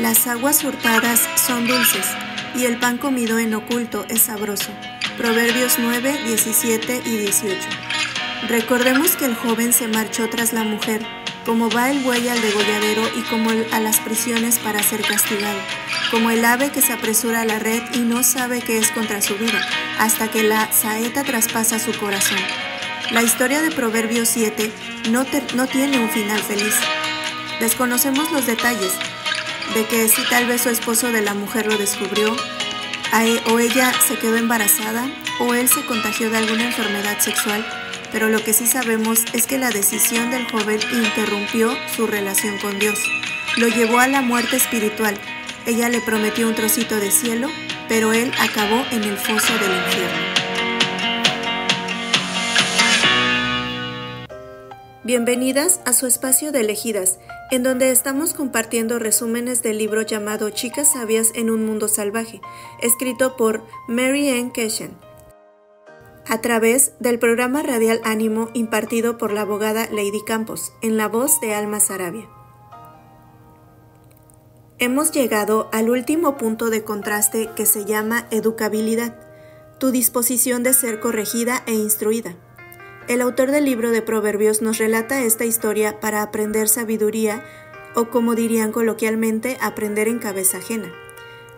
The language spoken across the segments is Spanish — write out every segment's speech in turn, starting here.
Las aguas hurtadas son dulces, y el pan comido en oculto es sabroso. Proverbios 9, 17 y 18. Recordemos que el joven se marchó tras la mujer, como va el buey al degolladero y como a las prisiones para ser castigado, como el ave que se apresura a la red y no sabe que es contra su vida, hasta que la saeta traspasa su corazón. La historia de Proverbios 7 no tiene un final feliz. Desconocemos los detalles de que si tal vez su esposo de la mujer lo descubrió, o ella se quedó embarazada, o él se contagió de alguna enfermedad sexual, pero lo que sí sabemos es que la decisión del joven interrumpió su relación con Dios. Lo llevó a la muerte espiritual. Ella le prometió un trocito de cielo, pero él acabó en el foso del infierno. Bienvenidas a su espacio de Elegidas, en donde estamos compartiendo resúmenes del libro llamado Chicas Sabias en un Mundo Salvaje, escrito por Mary Ann Keshen, a través del programa radial Ánimo impartido por la abogada Lady Campos, en la voz de Alma Sarabia. Hemos llegado al último punto de contraste que se llama educabilidad, tu disposición de ser corregida e instruida. El autor del libro de Proverbios nos relata esta historia para aprender sabiduría, o como dirían coloquialmente, aprender en cabeza ajena.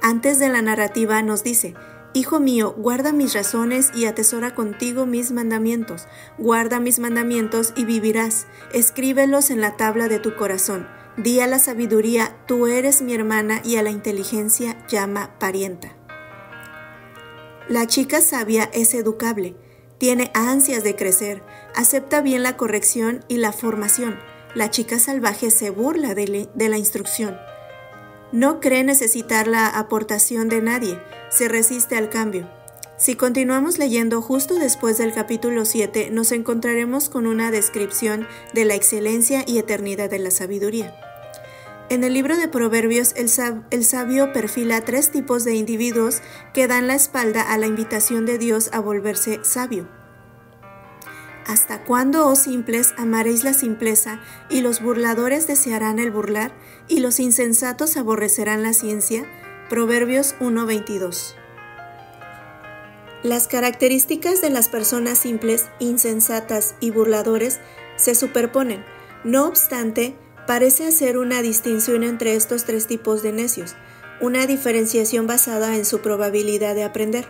Antes de la narrativa nos dice: Hijo mío, guarda mis razones y atesora contigo mis mandamientos. Guarda mis mandamientos y vivirás. Escríbelos en la tabla de tu corazón. Di a la sabiduría, tú eres mi hermana, y a la inteligencia llama parienta. La chica sabia es educable. Tiene ansias de crecer, acepta bien la corrección y la formación. La chica salvaje se burla de la instrucción. No cree necesitar la aportación de nadie, se resiste al cambio. Si continuamos leyendo justo después del capítulo 7, nos encontraremos con una descripción de la excelencia y eternidad de la sabiduría. En el libro de Proverbios, el sabio perfila 3 tipos de individuos que dan la espalda a la invitación de Dios a volverse sabio. ¿Hasta cuándo, oh simples, amaréis la simpleza, y los burladores desearán el burlar, y los insensatos aborrecerán la ciencia? Proverbios 1:22. Las características de las personas simples, insensatas y burladores se superponen. No obstante, parece hacer una distinción entre estos 3 tipos de necios, una diferenciación basada en su probabilidad de aprender.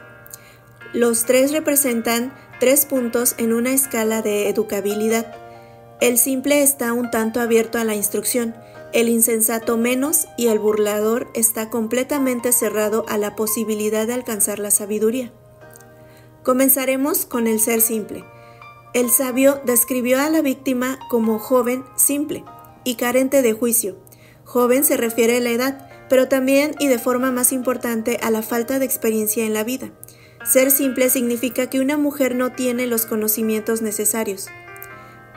Los 3 representan 3 puntos en una escala de educabilidad. El simple está un tanto abierto a la instrucción, el insensato menos, y el burlador está completamente cerrado a la posibilidad de alcanzar la sabiduría. Comenzaremos con el ser simple. El sabio describió a la víctima como joven simple y carente de juicio. Joven se refiere a la edad, pero también y de forma más importante a la falta de experiencia en la vida. Ser simple significa que una mujer no tiene los conocimientos necesarios.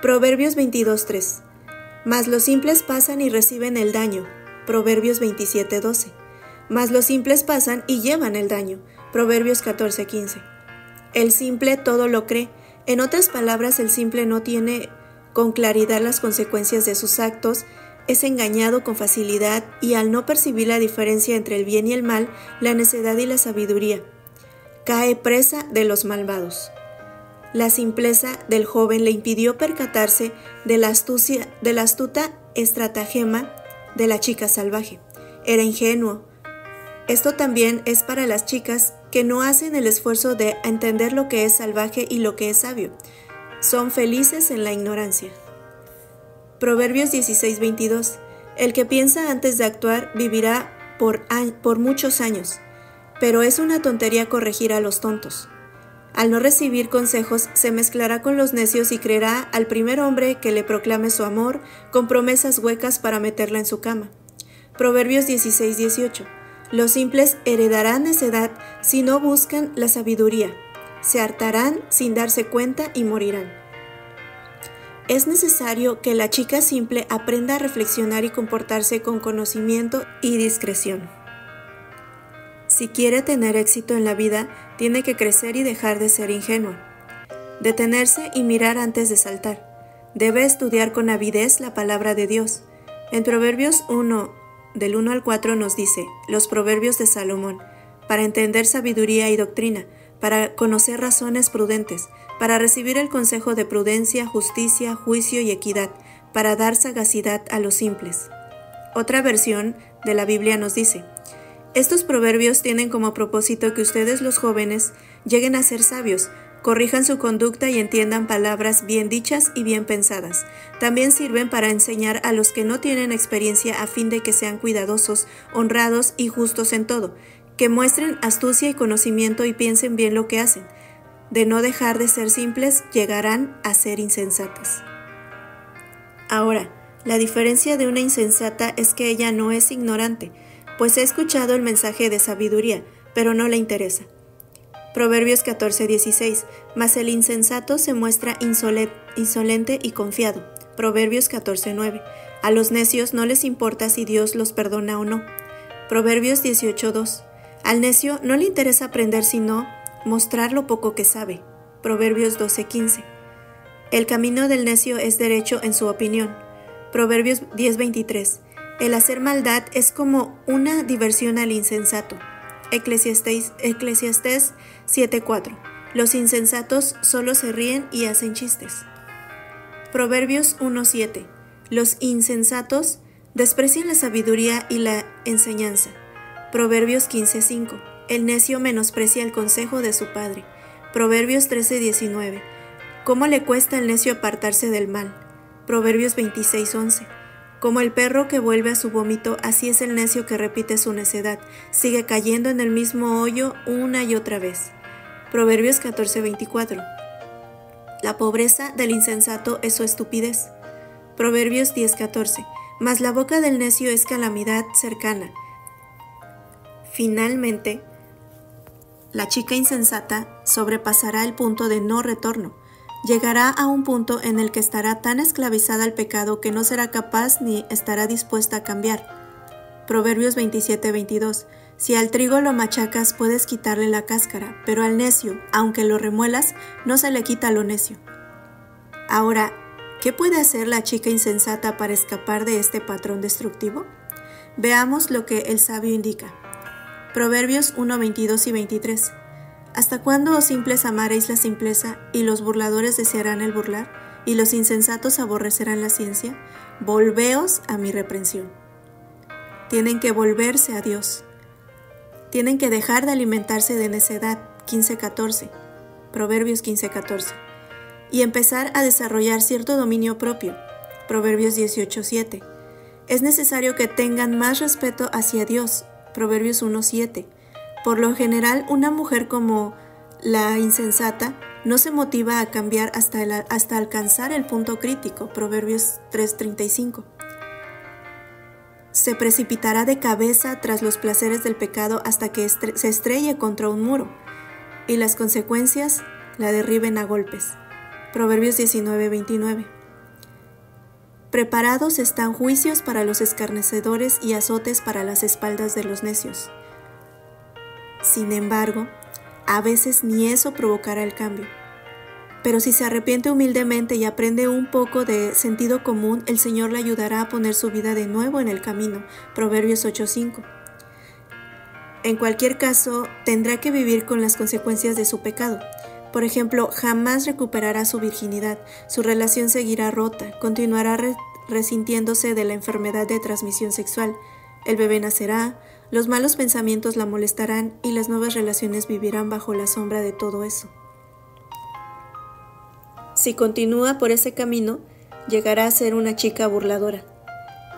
Proverbios 22:3. Mas los simples pasan y reciben el daño. Proverbios 27:12. Mas los simples pasan y llevan el daño. Proverbios 14:15. El simple todo lo cree. En otras palabras, el simple no tiene con claridad las consecuencias de sus actos, es engañado con facilidad y, al no percibir la diferencia entre el bien y el mal, la necedad y la sabiduría, cae presa de los malvados. La simpleza del joven le impidió percatarse de la astuta estratagema de la chica salvaje. Era ingenuo. Esto también es para las chicas que no hacen el esfuerzo de entender lo que es salvaje y lo que es sabio. Son felices en la ignorancia. Proverbios 16:22. El que piensa antes de actuar vivirá por muchos años, pero es una tontería corregir a los tontos. Al no recibir consejos, se mezclará con los necios y creerá al primer hombre que le proclame su amor con promesas huecas para meterla en su cama. Proverbios 16:18. Los simples heredarán necedad si no buscan la sabiduría. Se hartarán sin darse cuenta y morirán. Es necesario que la chica simple aprenda a reflexionar y comportarse con conocimiento y discreción. Si quiere tener éxito en la vida, tiene que crecer y dejar de ser ingenua. Detenerse y mirar antes de saltar. Debe estudiar con avidez la palabra de Dios. En Proverbios 1, del 1 al 4 nos dice, los proverbios de Salomón, para entender sabiduría y doctrina, para conocer razones prudentes, para recibir el consejo de prudencia, justicia, juicio y equidad, para dar sagacidad a los simples. Otra versión de la Biblia nos dice, estos proverbios tienen como propósito que ustedes los jóvenes lleguen a ser sabios, corrijan su conducta y entiendan palabras bien dichas y bien pensadas. También sirven para enseñar a los que no tienen experiencia a fin de que sean cuidadosos, honrados y justos en todo, que muestren astucia y conocimiento y piensen bien lo que hacen. De no dejar de ser simples, llegarán a ser insensatas. Ahora, la diferencia de una insensata es que ella no es ignorante, pues ha escuchado el mensaje de sabiduría, pero no le interesa. Proverbios 14:16, mas el insensato se muestra insolente y confiado. Proverbios 14:9, a los necios no les importa si Dios los perdona o no. Proverbios 18:2, al necio no le interesa aprender sino mostrar lo poco que sabe. Proverbios 12:15, el camino del necio es derecho en su opinión. Proverbios 10:23, el hacer maldad es como una diversión al insensato. Eclesiastés 7:4, los insensatos solo se ríen y hacen chistes. Proverbios 1:7, los insensatos desprecian la sabiduría y la enseñanza. Proverbios 15:5, el necio menosprecia el consejo de su padre. Proverbios 13:19, ¿cómo le cuesta al necio apartarse del mal? Proverbios 26:11, como el perro que vuelve a su vómito, así es el necio que repite su necedad, sigue cayendo en el mismo hoyo una y otra vez. Proverbios 14:24, la pobreza del insensato es su estupidez. Proverbios 10:14, mas la boca del necio es calamidad cercana. Finalmente, la chica insensata sobrepasará el punto de no retorno. Llegará a un punto en el que estará tan esclavizada al pecado que no será capaz ni estará dispuesta a cambiar. Proverbios 27:22, si al trigo lo machacas puedes quitarle la cáscara, pero al necio, aunque lo remuelas, no se le quita lo necio. Ahora, ¿qué puede hacer la chica insensata para escapar de este patrón destructivo? Veamos lo que el sabio indica. Proverbios 1:22 y 23. ¿Hasta cuándo, oh simples, amaréis la simpleza, y los burladores desearán el burlar, y los insensatos aborrecerán la ciencia? Volveos a mi reprensión. Tienen que volverse a Dios. Tienen que dejar de alimentarse de necedad, 15:14, Proverbios 15:14, y empezar a desarrollar cierto dominio propio, Proverbios 18:7. Es necesario que tengan más respeto hacia Dios, Proverbios 1:7. Por lo general, una mujer como la insensata no se motiva a cambiar hasta alcanzar el punto crítico, Proverbios 3:35. Se precipitará de cabeza tras los placeres del pecado hasta que se estrelle contra un muro, y las consecuencias la derriben a golpes, Proverbios 19:29. Preparados están juicios para los escarnecedores y azotes para las espaldas de los necios. Sin embargo, a veces ni eso provocará el cambio. Pero si se arrepiente humildemente y aprende un poco de sentido común, el Señor le ayudará a poner su vida de nuevo en el camino. Proverbios 8:5. En cualquier caso, tendrá que vivir con las consecuencias de su pecado. Por ejemplo, jamás recuperará su virginidad, su relación seguirá rota, continuará resintiéndose de la enfermedad de transmisión sexual, el bebé nacerá, los malos pensamientos la molestarán y las nuevas relaciones vivirán bajo la sombra de todo eso. Si continúa por ese camino, llegará a ser una chica burladora.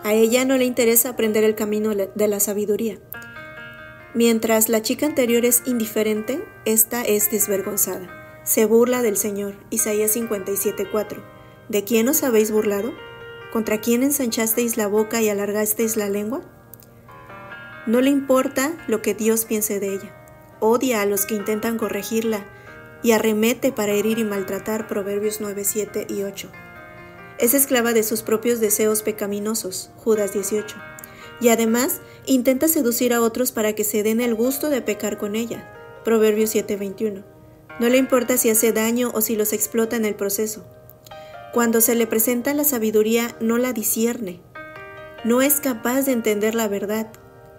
A ella no le interesa aprender el camino de la sabiduría. Mientras la chica anterior es indiferente, esta es desvergonzada. Se burla del Señor. Isaías 57:4. ¿De quién os habéis burlado? ¿Contra quién ensanchasteis la boca y alargasteis la lengua? No le importa lo que Dios piense de ella. Odia a los que intentan corregirla y arremete para herir y maltratar, Proverbios 9:7 y 8. Es esclava de sus propios deseos pecaminosos, Judas 18. Y además intenta seducir a otros para que se den el gusto de pecar con ella, Proverbios 7:21. No le importa si hace daño o si los explota en el proceso. Cuando se le presenta la sabiduría, no la discierne. no es capaz de entender la verdad.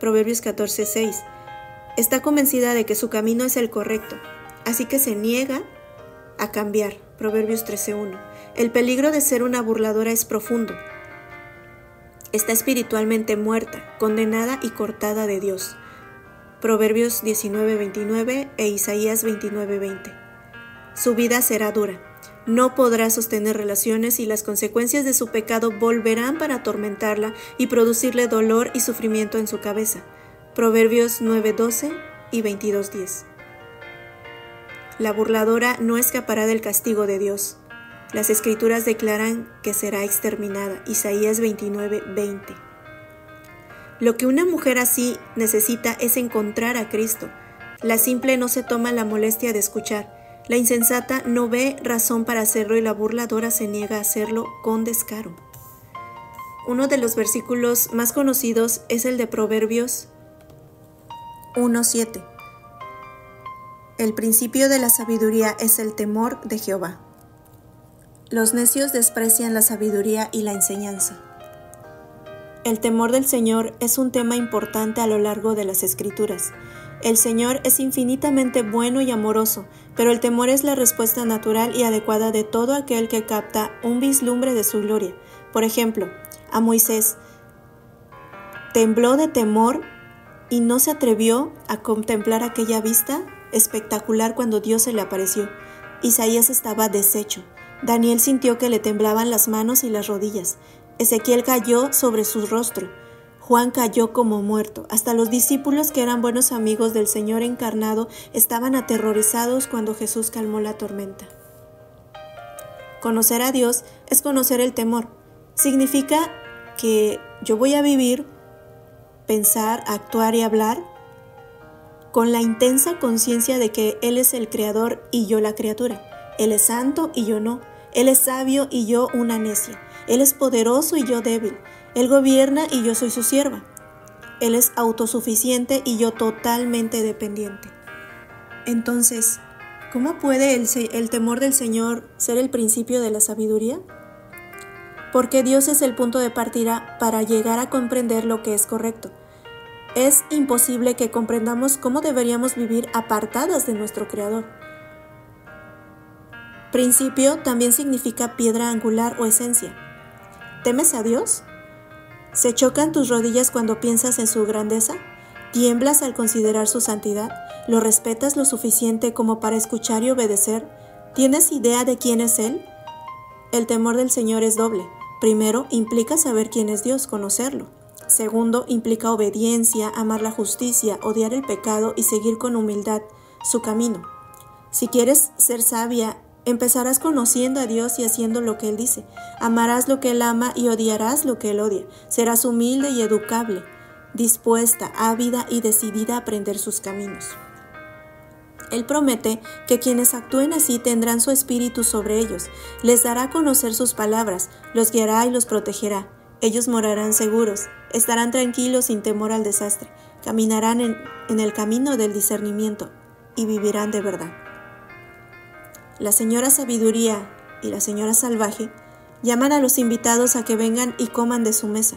Proverbios 14:6. Está convencida de que su camino es el correcto, así que se niega a cambiar. Proverbios 13:1. El peligro de ser una burladora es profundo. Está espiritualmente muerta, condenada y cortada de Dios. Proverbios 19:29 e Isaías 29:20. Su vida será dura. No podrá sostener relaciones y las consecuencias de su pecado volverán para atormentarla y producirle dolor y sufrimiento en su cabeza. Proverbios 9:12 y 22:10. La burladora no escapará del castigo de Dios. Las Escrituras declaran que será exterminada. Isaías 29:20. Lo que una mujer así necesita es encontrar a Cristo. La simple no se toma la molestia de escuchar. La insensata no ve razón para hacerlo y la burladora se niega a hacerlo con descaro. Uno de los versículos más conocidos es el de Proverbios 1:7. El principio de la sabiduría es el temor de Jehová. Los necios desprecian la sabiduría y la enseñanza. El temor del Señor es un tema importante a lo largo de las Escrituras. El Señor es infinitamente bueno y amoroso, pero el temor es la respuesta natural y adecuada de todo aquel que capta un vislumbre de su gloria. Por ejemplo, a Moisés tembló de temor y no se atrevió a contemplar aquella vista espectacular cuando Dios se le apareció. Isaías estaba deshecho. Daniel sintió que le temblaban las manos y las rodillas. Ezequiel cayó sobre su rostro. Juan cayó como muerto. Hasta los discípulos, que eran buenos amigos del Señor encarnado, estaban aterrorizados cuando Jesús calmó la tormenta. Conocer a Dios es conocer el temor. Significa que yo voy a vivir, pensar, actuar y hablar con la intensa conciencia de que Él es el Creador y yo la criatura. Él es santo y yo no. Él es sabio y yo una necia. Él es poderoso y yo débil. Él gobierna y yo soy su sierva. Él es autosuficiente y yo totalmente dependiente. Entonces, ¿cómo puede el temor del Señor ser el principio de la sabiduría? Porque Dios es el punto de partida para llegar a comprender lo que es correcto. Es imposible que comprendamos cómo deberíamos vivir apartadas de nuestro Creador. Principio también significa piedra angular o esencia. ¿Temes a Dios? ¿Se chocan tus rodillas cuando piensas en su grandeza? ¿Tiemblas al considerar su santidad? ¿Lo respetas lo suficiente como para escuchar y obedecer? ¿Tienes idea de quién es Él? El temor del Señor es doble. Primero, implica saber quién es Dios, conocerlo. Segundo, implica obediencia, amar la justicia, odiar el pecado y seguir con humildad su camino. Si quieres ser sabia, empezarás conociendo a Dios y haciendo lo que Él dice. Amarás lo que Él ama y odiarás lo que Él odia. Serás humilde y educable, dispuesta, ávida y decidida a aprender sus caminos. Él promete que quienes actúen así tendrán su espíritu sobre ellos. Les dará a conocer sus palabras, los guiará y los protegerá. Ellos morarán seguros, estarán tranquilos sin temor al desastre, caminarán en el camino del discernimiento y vivirán de verdad. La señora Sabiduría y la señora Salvaje llaman a los invitados a que vengan y coman de su mesa.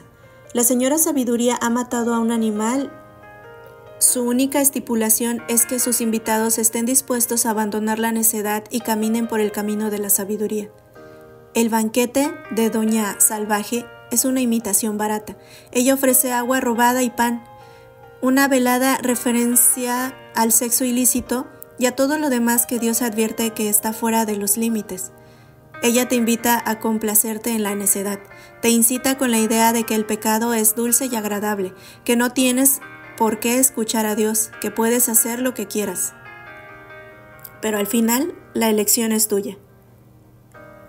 La señora Sabiduría ha matado a un animal. Su única estipulación es que sus invitados estén dispuestos a abandonar la necedad y caminen por el camino de la sabiduría. El banquete de Doña Salvaje es una imitación barata. Ella ofrece agua robada y pan, una velada referencia al sexo ilícito y a todo lo demás que Dios advierte que está fuera de los límites. Ella te invita a complacerte en la necedad, te incita con la idea de que el pecado es dulce y agradable, que no tienes por qué escuchar a Dios, que puedes hacer lo que quieras. Pero al final, la elección es tuya.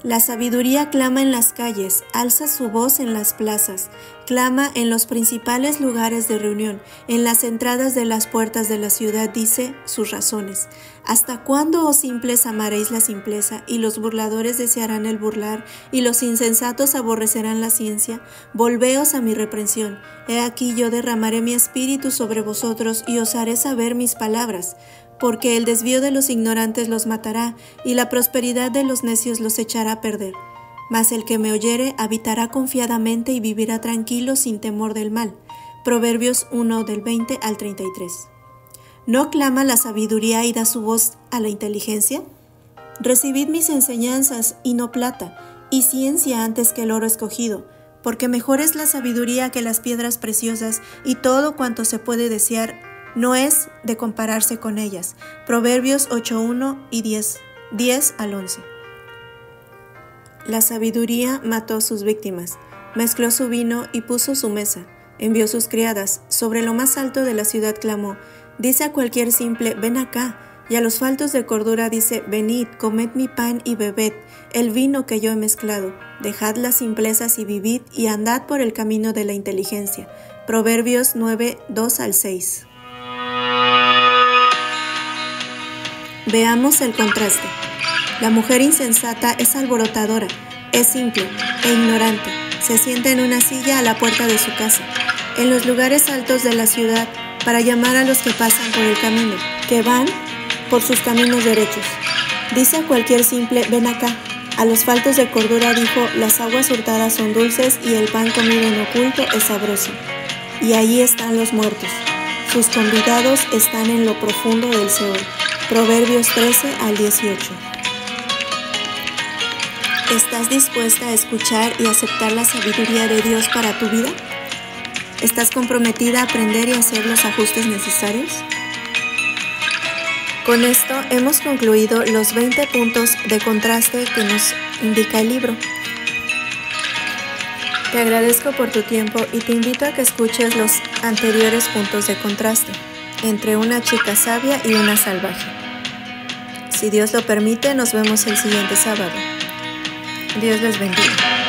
La sabiduría clama en las calles, alza su voz en las plazas, clama en los principales lugares de reunión, en las entradas de las puertas de la ciudad, dice sus razones. ¿Hasta cuándo, oh simples, amaréis la simpleza, y los burladores desearán el burlar, y los insensatos aborrecerán la ciencia? Volveos a mi reprensión. He aquí yo derramaré mi espíritu sobre vosotros, y os haré saber mis palabras. Porque el desvío de los ignorantes los matará, y la prosperidad de los necios los echará a perder. mas el que me oyere habitará confiadamente y vivirá tranquilo sin temor del mal. Proverbios 1 del 20 al 33. ¿No clama la sabiduría y da su voz a la inteligencia? Recibid mis enseñanzas y no plata, y ciencia antes que el oro escogido, porque mejor es la sabiduría que las piedras preciosas, y todo cuanto se puede desear no es de compararse con ellas. Proverbios 8:1 y 10 al 11. La sabiduría mató a sus víctimas, mezcló su vino y puso su mesa, envió sus criadas, sobre lo más alto de la ciudad clamó, dice a cualquier simple, ven acá, y a los faltos de cordura dice, venid, comed mi pan y bebed, el vino que yo he mezclado, dejad las simplezas y vivid, y andad por el camino de la inteligencia. Proverbios 9, 2 al 6. Veamos el contraste. La mujer insensata es alborotadora, es simple e ignorante, se sienta en una silla a la puerta de su casa, en los lugares altos de la ciudad, para llamar a los que pasan por el camino, que van por sus caminos derechos. Dice a cualquier simple, ven acá. A los faltos de cordura dijo, las aguas hurtadas son dulces y el pan comido en oculto es sabroso. Y allí están los muertos. Sus convidados están en lo profundo del Seol. Proverbios 13 al 18. ¿Estás dispuesta a escuchar y aceptar la sabiduría de Dios para tu vida? ¿Estás comprometida a aprender y hacer los ajustes necesarios? Con esto hemos concluido los 20 puntos de contraste que nos indica el libro. Te agradezco por tu tiempo y te invito a que escuches los anteriores puntos de contraste entre una chica sabia y una salvaje. Si Dios lo permite, nos vemos el siguiente sábado. Dios les bendiga.